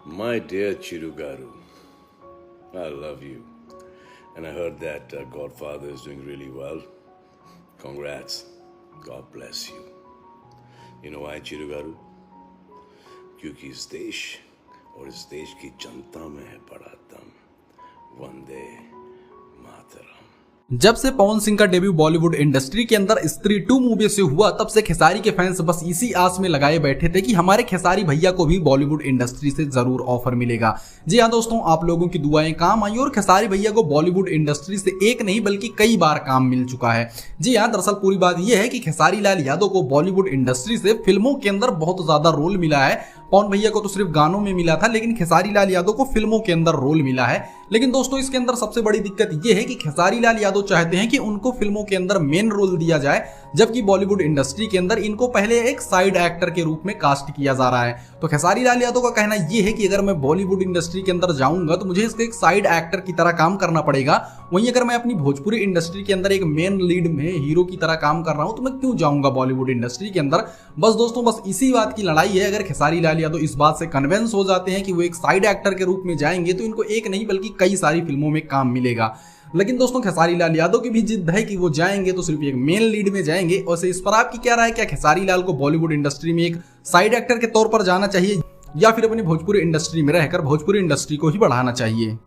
My dear Chirugaru, I love you. And I heard that Godfather is doing really well. Congrats. God bless you. You know why, Chirugaru? क्योंकि इस देश और इस देश की जनता में है बड़ा दम. वंदे मातरम. जब से पवन सिंह का डेब्यू बॉलीवुड इंडस्ट्री के अंदर स्त्री 2 मूवी से हुआ, तब से खेसारी के फैंस बस इसी आस में लगाए बैठे थे कि हमारे खेसारी भैया को भी बॉलीवुड इंडस्ट्री से जरूर ऑफर मिलेगा। जी हाँ दोस्तों, आप लोगों की दुआएं काम आई और खेसारी भैया को बॉलीवुड इंडस्ट्री से एक नहीं बल्कि कई बार काम मिल चुका है। जी हाँ, दरअसल पूरी बात यह है कि खेसारी लाल यादव को बॉलीवुड इंडस्ट्री से फिल्मों के अंदर बहुत ज्यादा रोल मिला है। पवन भैया को तो सिर्फ गानों में मिला था, लेकिन खेसारी लाल यादव को फिल्मों के अंदर रोल मिला है। लेकिन दोस्तों, इसके अंदर सबसे बड़ी दिक्कत यह है कि खेसारी लाल यादव चाहते हैं कि उनको फिल्मों के अंदर मेन रोल दिया जाए, जबकि बॉलीवुड इंडस्ट्री के अंदर इनको पहले एक साइड एक्टर के रूप में कास्ट किया जा रहा है। तो खेसारी लाल यादव का कहना यह है कि अगर मैं बॉलीवुड इंडस्ट्री के अंदर जाऊंगा तो मुझे इसके एक साइड एक्टर की तरह काम करना पड़ेगा। वहीं अगर मैं अपनी भोजपुरी इंडस्ट्री के अंदर एक मेन लीड में हीरो की तरह काम कर रहा हूं तो मैं क्यों जाऊंगा बॉलीवुड इंडस्ट्री के अंदर। बस दोस्तों, बस इसी बात की लड़ाई है। अगर खेसारी लाल यादव इस बात से कन्विंस हो जाते हैं कि वो एक साइड एक्टर के रूप में जाएंगे तो इनको एक नहीं बल्कि कई सारी फिल्मों में काम मिलेगा। लेकिन दोस्तों, खेसारी लाल यादव की भी जिद है कि वो जाएंगे तो सिर्फ एक मेन लीड में जाएंगे। और इस पर आपकी क्या राय? क्या खेसारी लाल को बॉलीवुड इंडस्ट्री में एक साइड एक्टर के तौर पर जाना चाहिए या फिर अपनी भोजपुरी इंडस्ट्री में रहकर भोजपुरी इंडस्ट्री को ही बढ़ाना चाहिए?